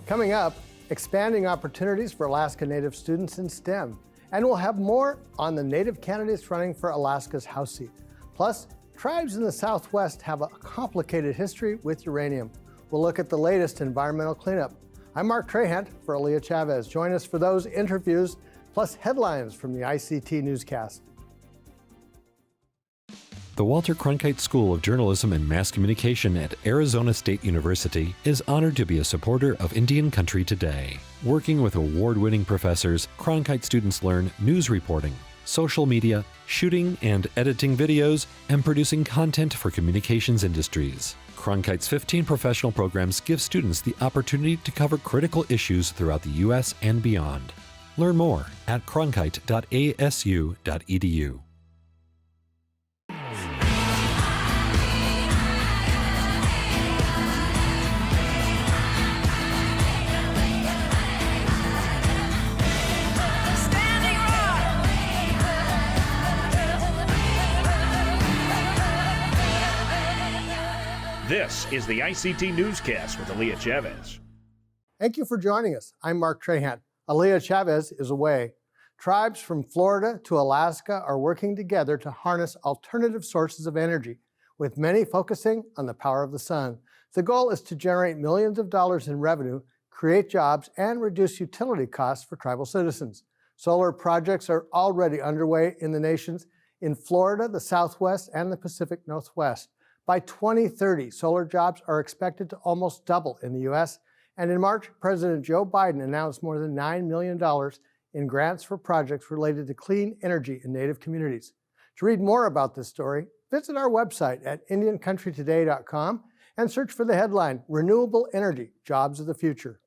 Coming up, expanding opportunities for Alaska Native students in STEM. And we'll have more on the Native candidates running for Alaska's House seat. Plus, tribes in the Southwest have a complicated history with uranium. We'll look at the latest environmental cleanup. I'm Mark Trahant for Aaliyah Chavez. Join us for those interviews, plus headlines from the ICT Newscast. The Walter Cronkite School of Journalism and Mass Communication at Arizona State University is honored to be a supporter of Indian Country Today. Working with award-winning professors, Cronkite students learn news reporting, social media, shooting and editing videos, and producing content for communications industries. Cronkite's 15 professional programs give students the opportunity to cover critical issues throughout the U.S. and beyond. Learn more at cronkite.asu.edu. This is the ICT Newscast with Aaliyah Chavez. Thank you for joining us. I'm Mark Trahant. Aaliyah Chavez is away. Tribes from Florida to Alaska are working together to harness alternative sources of energy, with many focusing on the power of the sun. The goal is to generate millions of dollars in revenue, create jobs, and reduce utility costs for tribal citizens. Solar projects are already underway in the nations in Florida, the Southwest, and the Pacific Northwest. By 2030, solar jobs are expected to almost double in the U.S., and in March, President Joe Biden announced more than $9 million in grants for projects related to clean energy in Native communities. To read more about this story, visit our website at IndianCountryToday.com and search for the headline, Renewable Energy, Jobs of the Future.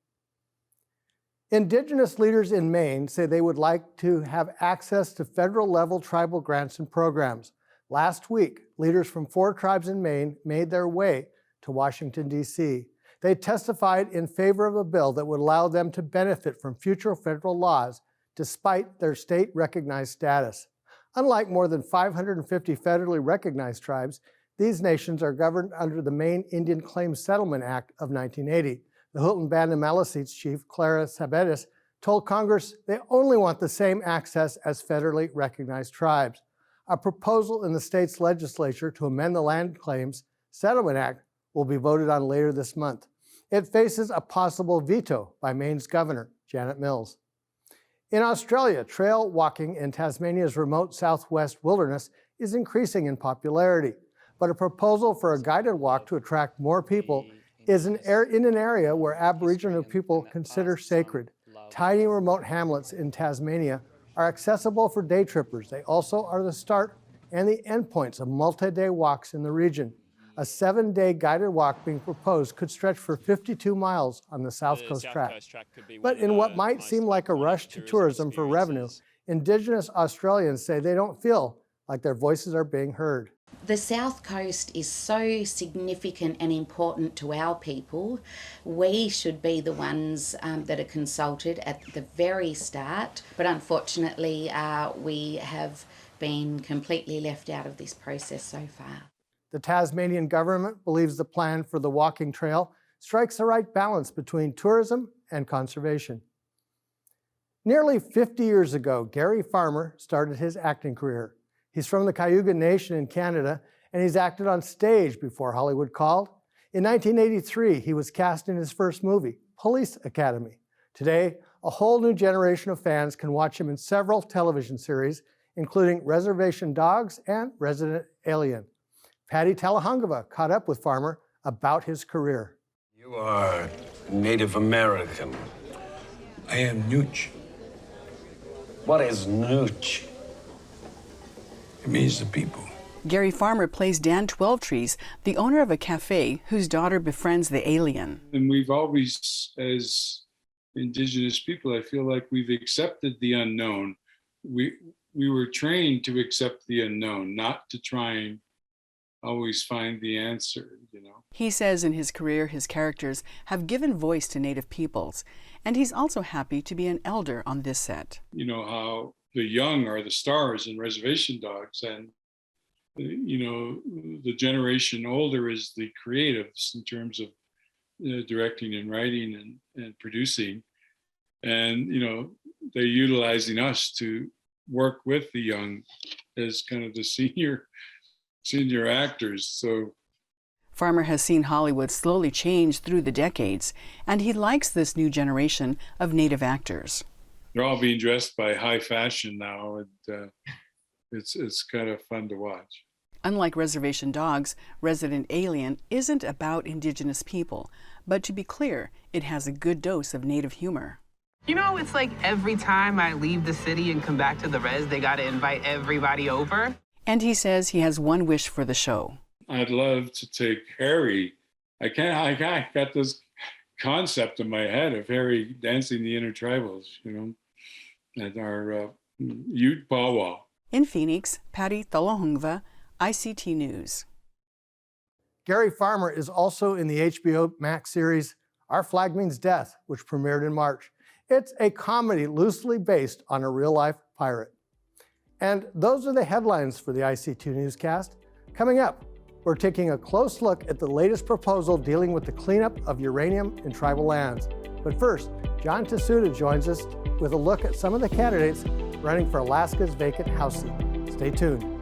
Indigenous leaders in Maine say they would like to have access to federal-level tribal grants and programs. Last week, leaders from 4 tribes in Maine made their way to Washington, D.C. They testified in favor of a bill that would allow them to benefit from future federal laws despite their state-recognized status. Unlike more than 550 federally recognized tribes, these nations are governed under the Maine Indian Claims Settlement Act of 1980. The Houghton Band of Maliseets chief, Clara Sabetis, told Congress they only want the same access as federally recognized tribes. A proposal in the state's legislature to amend the Land Claims Settlement Act will be voted on later this month. It faces a possible veto by Maine's governor, Janet Mills. In Australia, trail walking in Tasmania's remote southwest wilderness is increasing in popularity, but a proposal for a guided walk to attract more people is in an area where Aboriginal people consider sacred. Tiny remote hamlets in Tasmania are accessible for day trippers. They also are the start and the end points of multi-day walks in the region. A 7-day guided walk being proposed could stretch for 52 miles on the South Coast Track. But in what might seem like a rush to tourism for revenue, Indigenous Australians say they don't feel like their voices are being heard. The South Coast is so significant and important to our people. We should be the ones that are consulted at the very start, but unfortunately we have been completely left out of this process so far. The Tasmanian government believes the plan for the walking trail strikes the right balance between tourism and conservation. Nearly 50 years ago, Gary Farmer started his acting career. He's from the Cayuga Nation in Canada, and he's acted on stage before Hollywood called. In 1983, he was cast in his first movie, Police Academy. Today, a whole new generation of fans can watch him in several television series, including Reservation Dogs and Resident Alien. Patty Talahungava caught up with Farmer about his career. You are Native American. I am Nooch. What is Nooch? It means the people. Gary Farmer plays Dan Twelvetrees, the owner of a cafe whose daughter befriends the alien. And we've always, as Indigenous people, I feel like we've accepted the unknown. We were trained to accept the unknown, not to try and always find the answer, you know. He says in his career, his characters have given voice to Native peoples, and he's also happy to be an elder on this set. You know how the young are the stars in Reservation Dogs, and you know, the generation older is the creatives in terms of directing and writing and producing. And, they're utilizing us to work with the young as kind of the senior actors. So Farmer has seen Hollywood slowly change through the decades, and he likes this new generation of Native actors. they're all being dressed by high fashion now, and it's kind of fun to watch. Unlike Reservation Dogs, Resident Alien isn't about Indigenous people, but to be clear, it has a good dose of Native humor. It's like every time I leave the city and come back to the res, they gotta invite everybody over. And he says he has one wish for the show. I'd love to take Harry. I got this concept in my head of Harry dancing the intertribals, at our Ute powwow. In Phoenix, Patty Thalohungva, ICT News. Gary Farmer is also in the HBO Max series Our Flag Means Death, which premiered in March. It's a comedy loosely based on a real-life pirate. And those are the headlines for the ICT Newscast. Coming up, we're taking a close look at the latest proposal dealing with the cleanup of uranium in tribal lands. But first, John Tsoda joins us with a look at some of the candidates running for Alaska's vacant House seat. Stay tuned.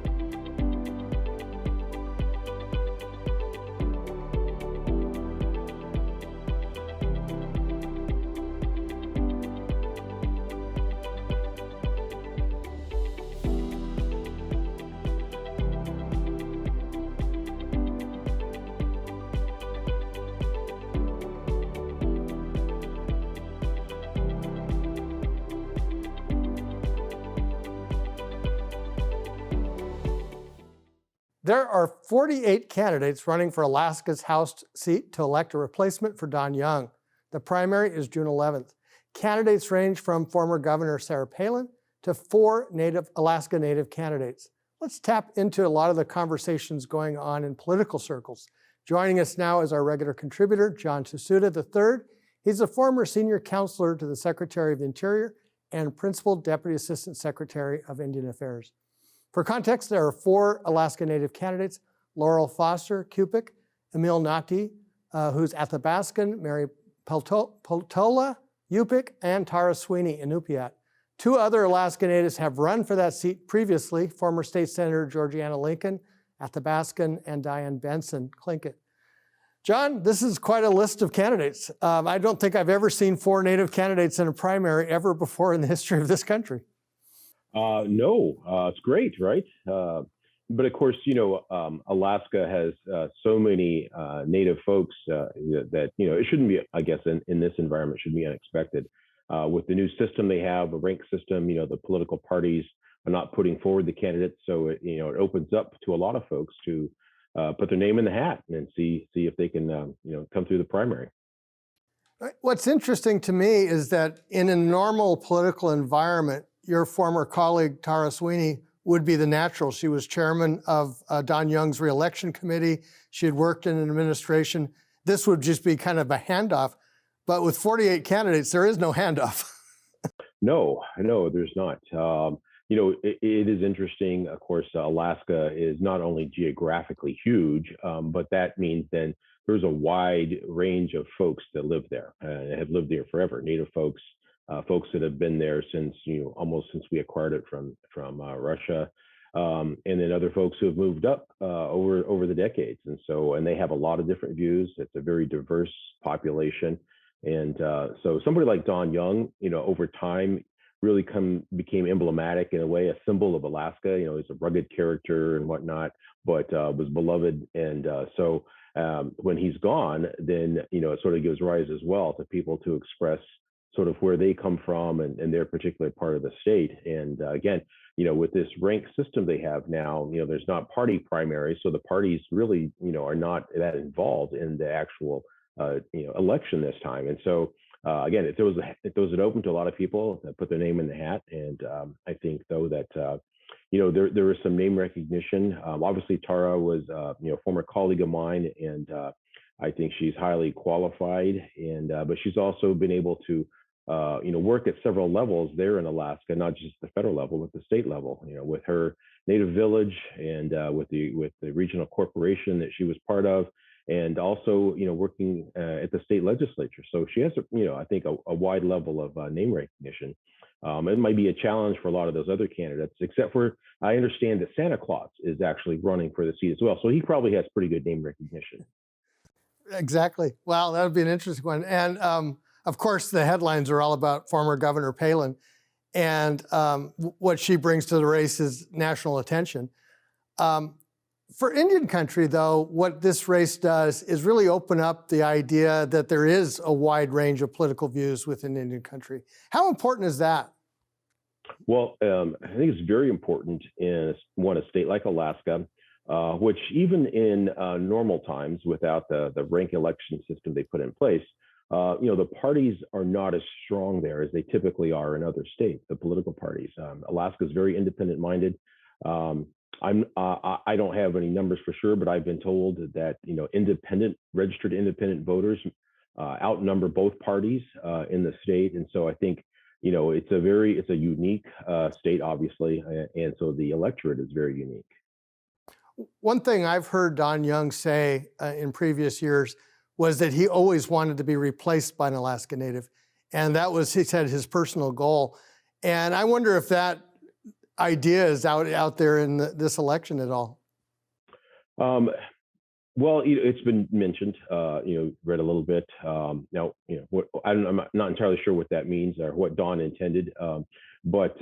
There are 48 candidates running for Alaska's House seat to elect a replacement for Don Young. The primary is June 11th. Candidates range from former Governor Sarah Palin to 4 Alaska Native candidates. Let's tap into a lot of the conversations going on in political circles. Joining us now is our regular contributor, John Tsoda III. He's a former senior counselor to the Secretary of the Interior and Principal Deputy Assistant Secretary of Indian Affairs. For context, there are 4 Alaska Native candidates: Laurel Foster Cupik, Emil Nati, who's Athabascan, Mary Peltola Yupik, and Tara Sweeney Inupiat. 2 other Alaska Natives have run for that seat previously: former State Senator Georgiana Lincoln, Athabascan, and Diane Benson Tlingit. John, this is quite a list of candidates. I don't think I've ever seen 4 Native candidates in a primary ever before in the history of this country. No, it's great, right? But of course, Alaska has so many Native folks that, it shouldn't be, I guess, in this environment, shouldn't be unexpected. With the new system they have, a rank system, the political parties are not putting forward the candidates. So, it opens up to a lot of folks to put their name in the hat and see if they can, come through the primary. What's interesting to me is that in a normal political environment, your former colleague, Tara Sweeney, would be the natural. She was chairman of Don Young's reelection committee. She had worked in an administration. This would just be kind of a handoff. But with 48 candidates, there is no handoff. No, there's not. It is interesting. Of course, Alaska is not only geographically huge, but that means then there's a wide range of folks that live there and have lived there forever. Native folks, folks that have been there since, almost since we acquired it from Russia, and then other folks who have moved up over the decades. And they have a lot of different views. It's a very diverse population. And so somebody like Don Young, over time really became emblematic in a way, a symbol of Alaska. He's a rugged character and whatnot, but was beloved. And so when he's gone, then, it sort of gives rise as well to people to express sort of where they come from and their particular part of the state. And again, with this rank system they have now, there's not party primaries. So the parties really, are not that involved in the actual, election this time. And so again, it was it open to a lot of people that put their name in the hat. And I think though that, there was some name recognition. Obviously Tara was, former colleague of mine, and I think she's highly qualified. And but she's also been able to work at several levels there in Alaska, not just the federal level, but the state level. With her native village and with the regional corporation that she was part of, and also, working at the state legislature. So she has, I think a wide level of name recognition. It might be a challenge for a lot of those other candidates, except for I understand that Santa Claus is actually running for the seat as well. So he probably has pretty good name recognition. Exactly. Well, that would be an interesting one. And of course, the headlines are all about former Governor Palin, and what she brings to the race is national attention. For Indian country, though, what this race does is really open up the idea that there is a wide range of political views within Indian country. How important is that? Well, I think it's very important in a state like Alaska, which even in normal times, without the rank election system they put in place, the parties are not as strong there as they typically are in other states, the political parties. Alaska is very independent-minded. I don't have any numbers for sure, but I've been told that registered independent voters outnumber both parties in the state, and so I think it's a unique state, obviously, and so the electorate is very unique. One thing I've heard Don Young say in previous years was that he always wanted to be replaced by an Alaska Native, and that was, he said, his personal goal. And I wonder if that idea is out there in this election at all. Well, it's been mentioned. Read a little bit. Now, I'm not entirely sure what that means or what Don intended. But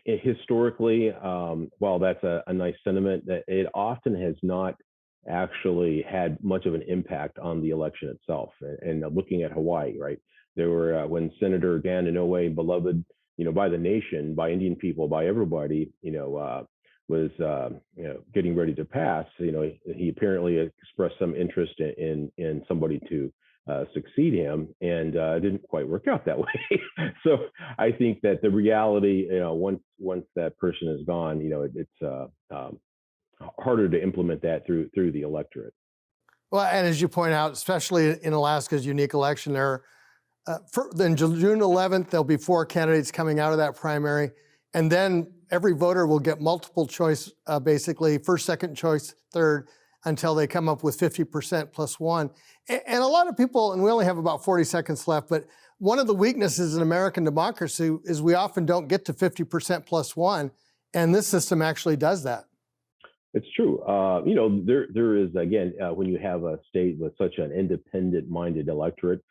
historically, while that's a nice sentiment, that it often has not actually had much of an impact on the election itself. And looking at Hawaii, right? There were when Senator Dan Inouye, beloved, by the nation, by Indian people, by everybody, was getting ready to pass. He apparently expressed some interest in somebody to succeed him, and didn't quite work out that way. So I think that the reality, once that person is gone, it's harder to implement that through the electorate. Well, and as you point out, especially in Alaska's unique election, then June 11th, there'll be 4 candidates coming out of that primary. And then every voter will get multiple choice, basically first, second choice, third, until they come up with 50% plus 1. And a lot of people, and we only have about 40 seconds left, but one of the weaknesses in American democracy is we often don't get to 50% plus 1. And this system actually does that. It's true. There is, again, when you have a state with such an independent-minded electorate,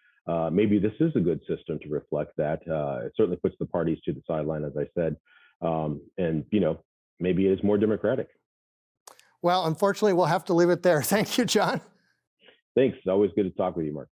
maybe this is a good system to reflect that. It certainly puts the parties to the sideline, as I said, and maybe it is more democratic. Well, unfortunately, we'll have to leave it there. Thank you, John. Thanks. Always good to talk with you, Mark.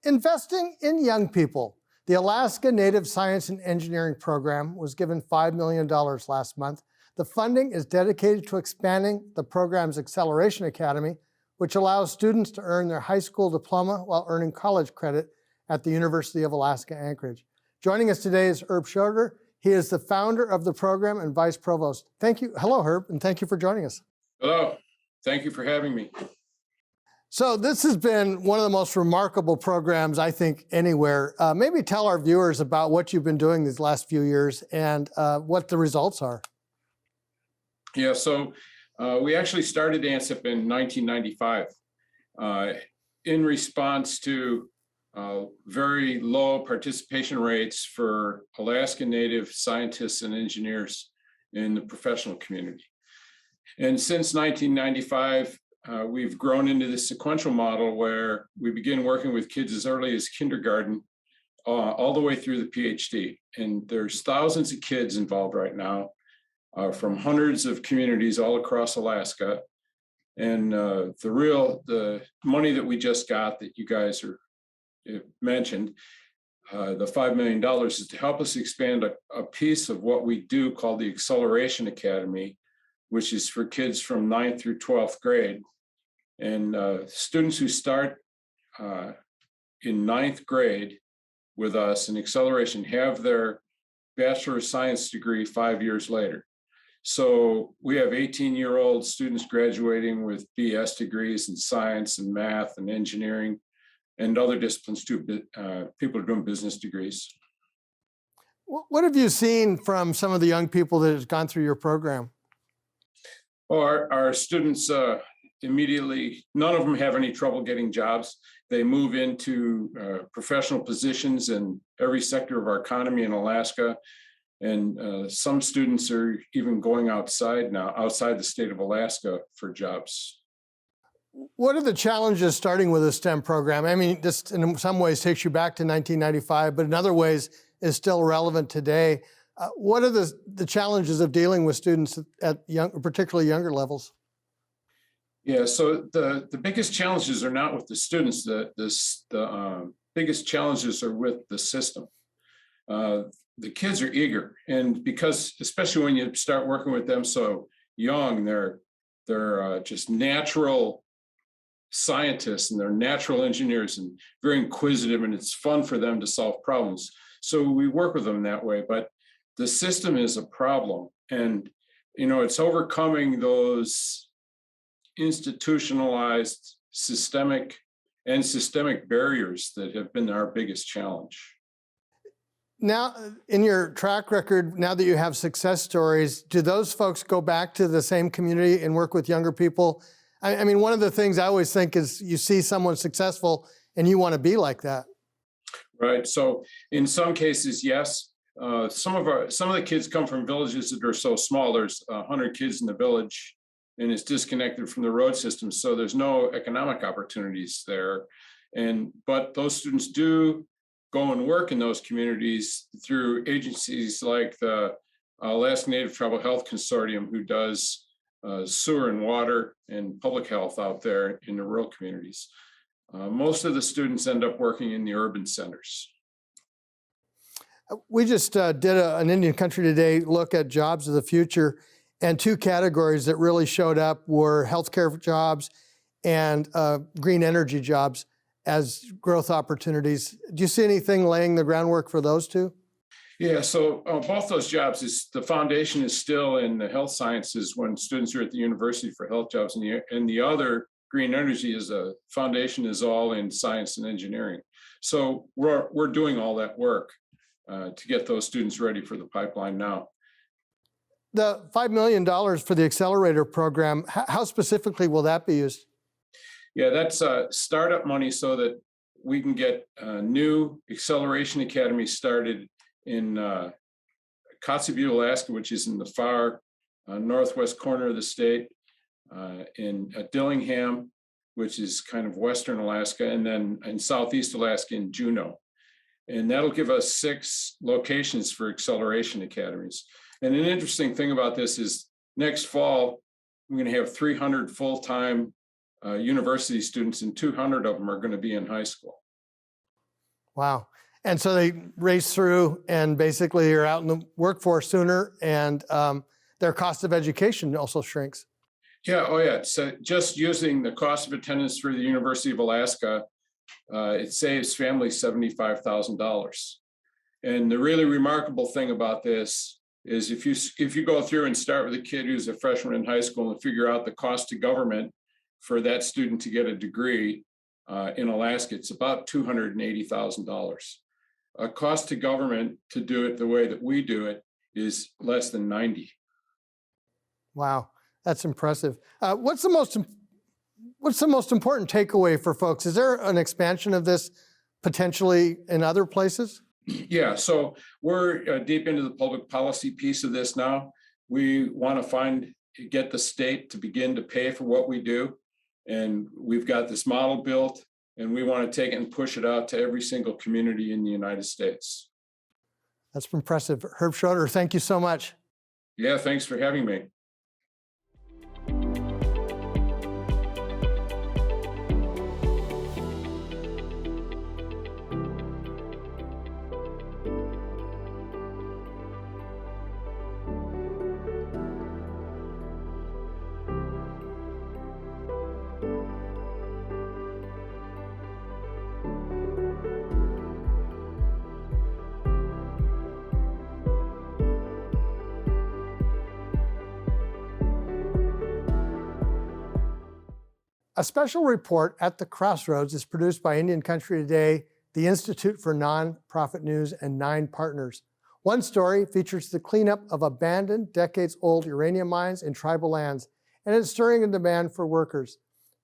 Investing in young people. The Alaska Native Science and Engineering Program was given $5 million last month. The funding is dedicated to expanding the program's Acceleration Academy, which allows students to earn their high school diploma while earning college credit at the University of Alaska Anchorage. Joining us today is Herb Schroeder. He is the founder of the program and vice provost. Thank you. Hello, Herb, and thank you for joining us. Hello. Thank you for having me. So this has been one of the most remarkable programs, I think, anywhere. Maybe tell our viewers about what you've been doing these last few years and what the results are. Yeah, so we actually started Dancip in 1995 in response to very low participation rates for Alaska Native scientists and engineers in the professional community. And since 1995, we've grown into this sequential model where we begin working with kids as early as kindergarten, all the way through the PhD. And there's thousands of kids involved right now from hundreds of communities all across Alaska. And the money that we just got that you guys mentioned, the $5 million is to help us expand a piece of what we do called the Acceleration Academy, which is for kids from 9th through 12th grade. And students who start in 9th grade with us in Acceleration have their Bachelor of Science degree 5 years later. So we have 18-year-old students graduating with BS degrees in science and math and engineering and other disciplines too. People are doing business degrees. What have you seen from some of the young people that have gone through your program? Well, our students immediately, none of them have any trouble getting jobs. They move into professional positions in every sector of our economy in Alaska. And some students are even going outside now, outside the state of Alaska for jobs. What are the challenges starting with a STEM program? I mean, this in some ways takes you back to 1995, but in other ways is still relevant today. What are the challenges of dealing with students at particularly younger levels? Yeah, so the biggest challenges are not with the students. The biggest challenges are with the system. The kids are eager, and because especially when you start working with them so young, they're just natural scientists and they're natural engineers and very inquisitive, and it's fun for them to solve problems. So we work with them that way, but the system is a problem, and it's overcoming those institutionalized systemic barriers that have been our biggest challenge. Now, in your track record, now that you have success stories, do those folks go back to the same community and work with younger people? I mean, one of the things I always think is you see someone successful and you want to be like that. Right. So in some cases, yes. Some of the kids come from villages that are so small. There's 100 kids in the village, and it's disconnected from the road system, so there's no economic opportunities there. But those students do go and work in those communities through agencies like the Alaska Native Tribal Health Consortium, who does sewer and water and public health out there in the rural communities. Most of the students end up working in the urban centers. We just did an Indian Country Today look at jobs of the future, and two categories that really showed up were healthcare jobs and green energy jobs as growth opportunities. Do you see anything laying the groundwork for those two? Yeah, so both those jobs, the foundation is still in the health sciences when students are at the university for health jobs, and the other green energy foundation is all in science and engineering. So we're doing all that work to get those students ready for the pipeline now. The $5 million for the Accelerator program, how specifically will that be used? Yeah, that's startup money so that we can get new acceleration academies started in Kotzebue, Alaska, which is in the far northwest corner of the state, in Dillingham, which is kind of western Alaska, and then in southeast Alaska in Juneau. And that'll give us 6 locations for acceleration academies. And an interesting thing about this is next fall, we're going to have 300 full-time university students, and 200 of them are going to be in high school. Wow. And so they race through and basically are out in the workforce sooner, and their cost of education also shrinks. Yeah, oh yeah. So just using the cost of attendance through the University of Alaska, it saves families $75,000. And the really remarkable thing about this is if you go through and start with a kid who's a freshman in high school and figure out the cost to government for that student to get a degree in Alaska, it's about $280,000. A cost to government to do it the way that we do it is less than 90. Wow, that's impressive. What's the most important takeaway for folks? Is there an expansion of this potentially in other places? Yeah, so we're deep into the public policy piece of this now. We want to get the state to begin to pay for what we do. And we've got this model built, and we want to take it and push it out to every single community in the United States. That's impressive. Herb Schroeder, thank you so much. Yeah, thanks for having me. A special report at the Crossroads is produced by Indian Country Today, the Institute for Nonprofit News, and 9 partners. One story features the cleanup of abandoned, decades-old uranium mines in tribal lands, and it's stirring a demand for workers.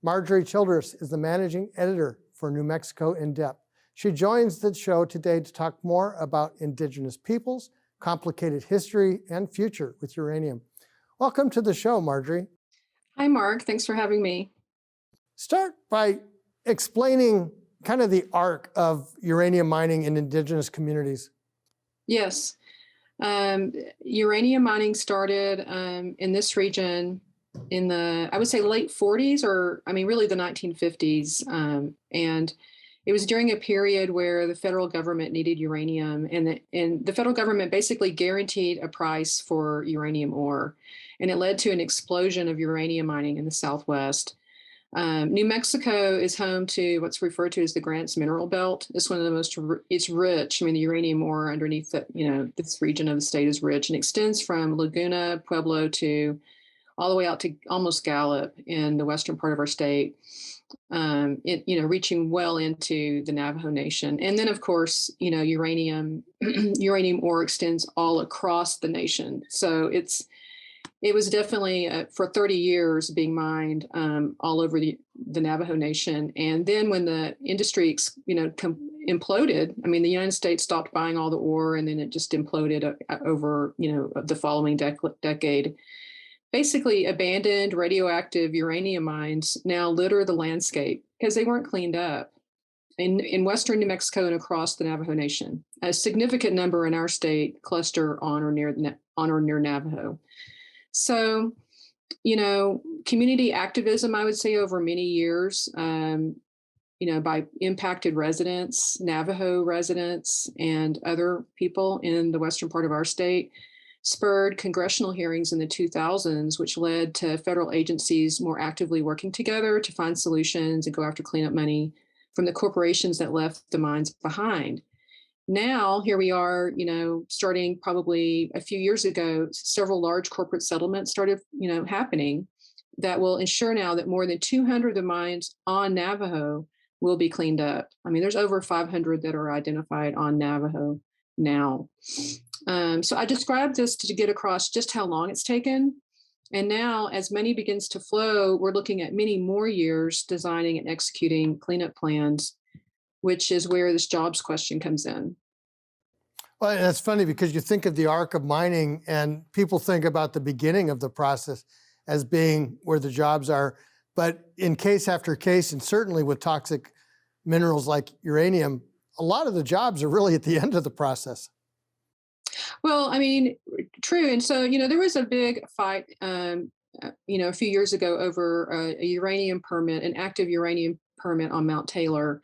Marjorie Childress is the managing editor for New Mexico In Depth. She joins the show today to talk more about Indigenous peoples, complicated history, and future with uranium. Welcome to the show, Marjorie. Hi, Mark. Thanks for having me. Start by explaining kind of the arc of uranium mining in Indigenous communities. Yes. Uranium mining started in this region in the, I would say, late 40s, or really the 1950s. And it was during a period where the federal government needed uranium, and the federal government basically guaranteed a price for uranium ore. And it led to an explosion of uranium mining in the Southwest. New Mexico is home to what's referred to as the Grants Mineral Belt. It's one of the most, it's rich. The uranium ore underneath this region of the state is rich and extends from Laguna, Pueblo to all the way out to almost Gallup in the western part of our state, reaching well into the Navajo Nation. And then, of course, uranium ore extends all across the nation. So it was definitely for 30 years being mined all over the Navajo Nation. And then when the industry, imploded, the United States stopped buying all the ore, and then it just imploded over, the following decade. Basically, abandoned radioactive uranium mines now litter the landscape because they weren't cleaned up in western New Mexico and across the Navajo Nation. A significant number in our state cluster on or near Navajo. So, community activism, I would say, over many years, by impacted residents, Navajo residents, and other people in the western part of our state, spurred congressional hearings in the 2000s, which led to federal agencies more actively working together to find solutions and go after cleanup money from the corporations that left the mines behind. Now, here we are, starting probably a few years ago, several large corporate settlements started, happening that will ensure now that more than 200 of the mines on Navajo will be cleaned up. There's over 500 that are identified on Navajo now. So I described this to get across just how long it's taken. And now, as money begins to flow, we're looking at many more years designing and executing cleanup plans, which is where this jobs question comes in. Well, that's funny because you think of the arc of mining and people think about the beginning of the process as being where the jobs are. But in case after case, and certainly with toxic minerals like uranium, a lot of the jobs are really at the end of the process. Well, true. And so, there was a big fight, a few years ago over a uranium permit, an active uranium permit on Mount Taylor,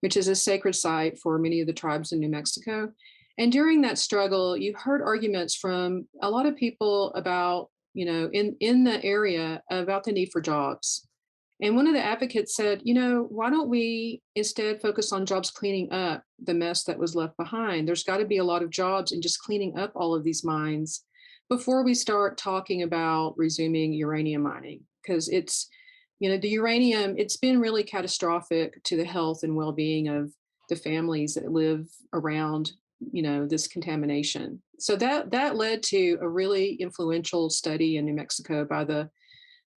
which is a sacred site for many of the tribes in New Mexico. And during that struggle, you heard arguments from a lot of people about, in the area about the need for jobs. And one of the advocates said, why don't we instead focus on jobs cleaning up the mess that was left behind? There's got to be a lot of jobs in just cleaning up all of these mines before we start talking about resuming uranium mining. Because it's, the uranium, it's been really catastrophic to the health and well-being of the families that live around, this contamination. So that led to a really influential study in New Mexico by the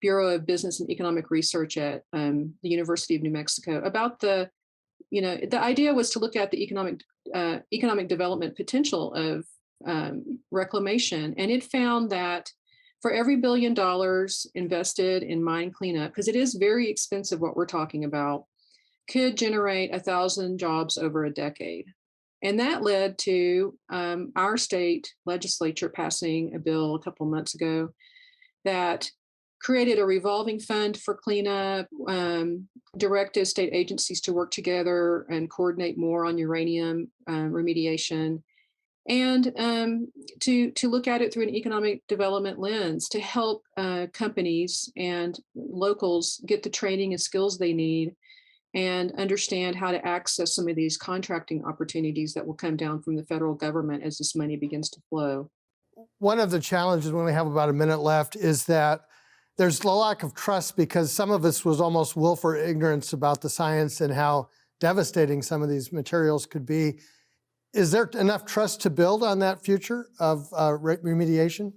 Bureau of Business and Economic Research at the University of New Mexico about the idea was to look at the economic development potential of reclamation. And it found that for every $1 billion invested in mine cleanup, because it is very expensive what we're talking about, could generate 1,000 jobs over a decade. And that led to our state legislature passing a bill a couple months ago that created a revolving fund for cleanup, directed state agencies to work together and coordinate more on uranium remediation, and to look at it through an economic development lens to help companies and locals get the training and skills they need and understand how to access some of these contracting opportunities that will come down from the federal government as this money begins to flow. One of the challenges when we have about a minute left is that there's a lack of trust because some of us was almost willful ignorance about the science and how devastating some of these materials could be. Is there enough trust to build on that future of remediation?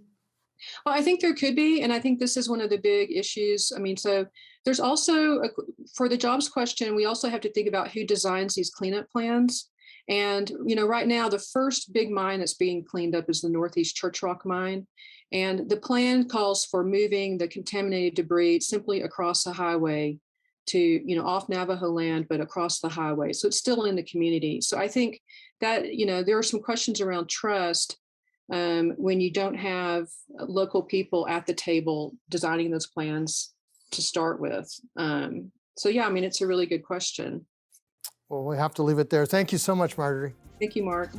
Well, I think there could be, and I think this is one of the big issues. I mean, so there's also, for the jobs question, we also have to think about who designs these cleanup plans. And, right now, the first big mine that's being cleaned up is the Northeast Church Rock mine. And the plan calls for moving the contaminated debris simply across the highway to, off Navajo land, but across the highway. So it's still in the community. So I think that, there are some questions around trust when you don't have local people at the table designing those plans to start with. So yeah, I mean, it's a really good question. Well, we have to leave it there. Thank you so much, Marjorie. Thank you, Mark.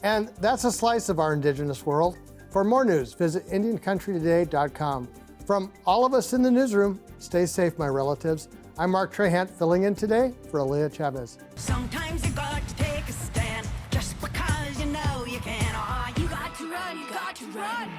And that's a slice of our Indigenous world. For more news, visit IndianCountryToday.com. From all of us in the newsroom, stay safe, my relatives. I'm Mark Trahant, filling in today for Aaliyah Chavez. Sometimes you got to take a stand just because you know you can. Oh, you got to run, you got to run.